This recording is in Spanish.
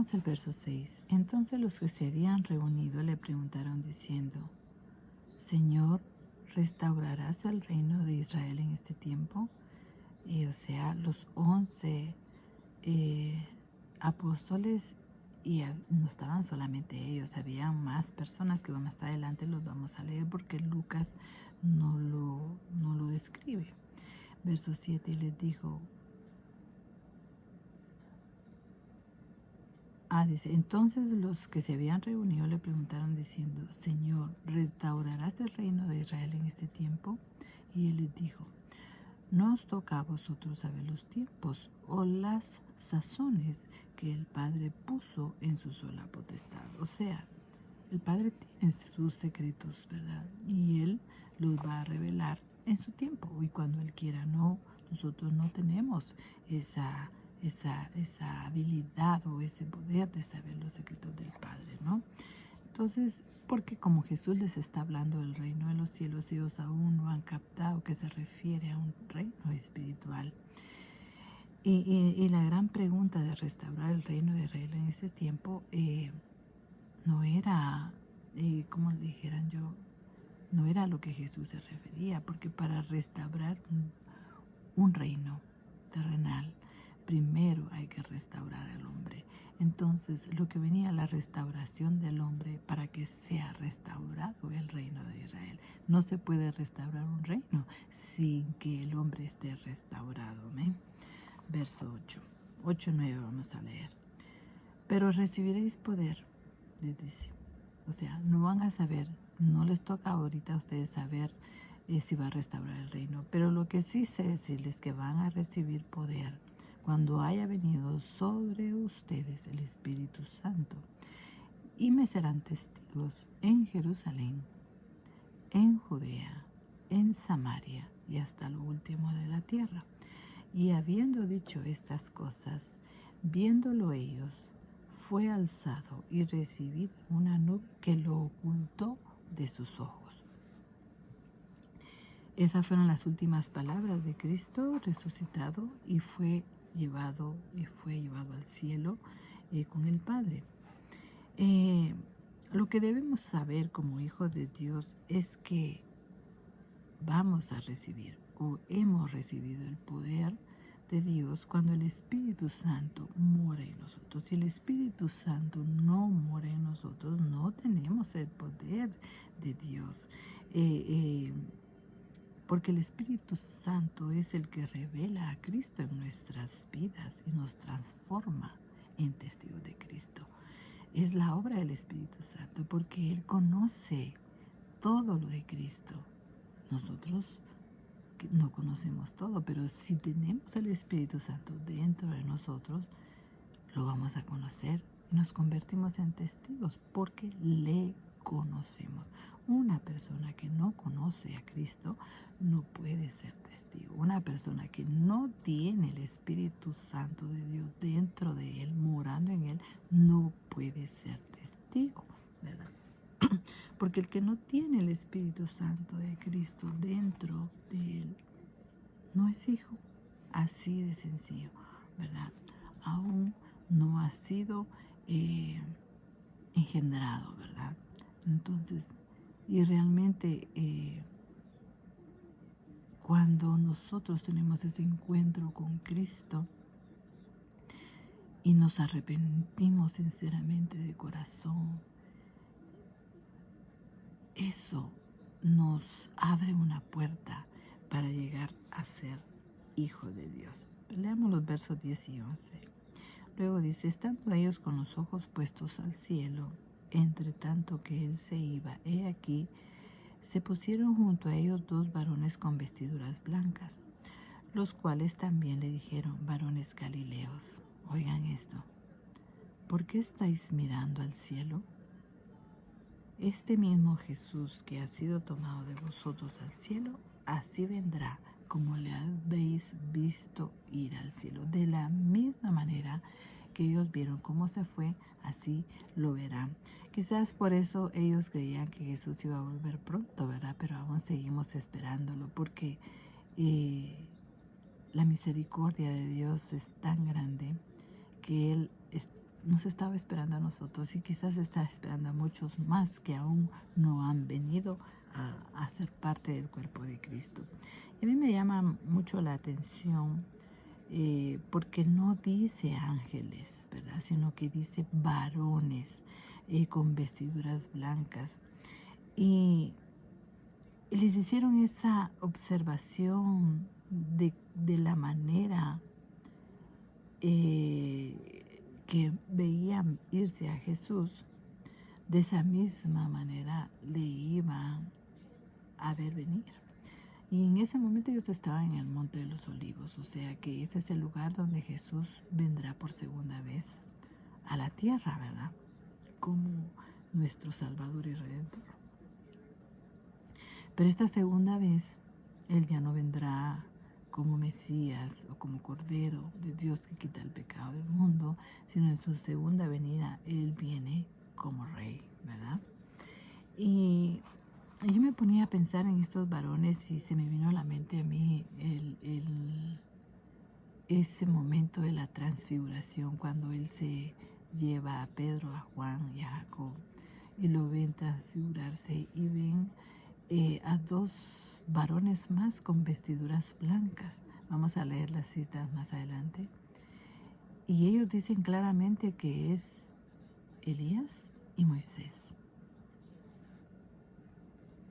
Leamos el verso 6. Entonces los que se habían reunido le preguntaron diciendo: Señor, ¿restaurarás el reino de Israel en este tiempo? O sea, los 11 apóstoles, y no estaban solamente ellos, había más personas que más adelante los vamos a leer porque Lucas no lo describe. Verso 7, y les dijo, dice, entonces los que se habían reunido le preguntaron diciendo: Señor, ¿restaurarás el reino de Israel en este tiempo? Y él les dijo: no os toca a vosotros saber los tiempos o las sazones que el Padre puso en su sola potestad. O sea, el Padre tiene sus secretos, ¿verdad? Y Él los va a revelar en su tiempo y cuando Él quiera. No, nosotros no tenemos esa habilidad o ese poder de saber los secretos del Padre, ¿no? Entonces, porque como Jesús les está hablando del reino de los cielos, ellos aún no han captado que se refiere a un reino espiritual. Y la gran pregunta de restaurar el reino de Israel en ese tiempo no era, como le dijeran yo, no era a lo que Jesús se refería, porque para restaurar un reino terrenal, primero hay que restaurar al hombre. Entonces, lo que venía la restauración del hombre para que sea restaurado el reino de Israel. No se puede restaurar un reino sin que el hombre esté restaurado. ¿Me? Verso 8-9 vamos a leer. Pero recibiréis poder, les dice. O sea, no van a saber, no les toca ahorita a ustedes saber si va a restaurar el reino. Pero lo que sí sé decirles que van a recibir poder cuando haya venido sobre ustedes el Espíritu Santo. Y me serán testigos en Jerusalén, en Judea, en Samaria y hasta lo último de la tierra. Y habiendo dicho estas cosas, viéndolo ellos, fue alzado y recibido una nube que lo ocultó de sus ojos. Esas fueron las últimas palabras de Cristo resucitado y fue llevado al cielo con el Padre. Lo que debemos saber como hijos de Dios es que vamos a recibir o hemos recibido el poder de Dios cuando el Espíritu Santo mora en nosotros. Si el Espíritu Santo no mora en nosotros, no tenemos el poder de Dios. Porque el Espíritu Santo es el que revela a Cristo en nuestras vidas y nos transforma en testigos de Cristo. Es la obra del Espíritu Santo porque Él conoce todo lo de Cristo. Nosotros no conocemos todo, pero si tenemos el Espíritu Santo dentro de nosotros, lo vamos a conocer y nos convertimos en testigos porque le conocemos. Una persona que no conoce a Cristo no puede ser testigo. Una persona que no tiene el Espíritu Santo de Dios dentro de él, morando en él, no puede ser testigo, ¿verdad? Porque el que no tiene el Espíritu Santo de Cristo dentro de él no es hijo. Así de sencillo, ¿verdad? Aún no ha sido engendrado, ¿verdad? Entonces, y realmente cuando nosotros tenemos ese encuentro con Cristo y nos arrepentimos sinceramente de corazón, eso nos abre una puerta para llegar a ser hijo de Dios. Leamos los versos 10 y 11. Luego dice, estando ellos con los ojos puestos al cielo, entre tanto que él se iba, he aquí, se pusieron junto a ellos dos varones con vestiduras blancas, los cuales también le dijeron, varones galileos, oigan esto, ¿por qué estáis mirando al cielo? Este mismo Jesús que ha sido tomado de vosotros al cielo, así vendrá como le habéis visto ir al cielo. De la misma manera que ellos vieron cómo se fue, así lo verán. Quizás por eso ellos creían que Jesús iba a volver pronto, ¿verdad? Pero aún seguimos esperándolo porque la misericordia de Dios es tan grande que Él nos estaba esperando a nosotros y quizás está esperando a muchos más que aún no han venido a ser parte del cuerpo de Cristo. Y a mí me llama mucho la atención porque no dice ángeles, ¿verdad? Sino que dice varones con vestiduras blancas. Y les hicieron esa observación de la manera que veían irse a Jesús. De esa misma manera le iban a ver venir. Y en ese momento ellos estaban en el Monte de los Olivos, o sea que ese es el lugar donde Jesús vendrá por segunda vez a la tierra, ¿verdad? Como nuestro Salvador y Redentor. Pero esta segunda vez, Él ya no vendrá como Mesías o como Cordero de Dios que quita el pecado del mundo, sino en su segunda venida Él viene como Rey, ¿verdad? Y yo me ponía a pensar en estos varones y se me vino a la mente a mí ese momento de la transfiguración cuando Él se lleva a Pedro, a Juan y a Jacob y lo ven transfigurarse y ven a dos varones más con vestiduras blancas. Vamos a leer las citas más adelante. Y ellos dicen claramente que es Elías y Moisés.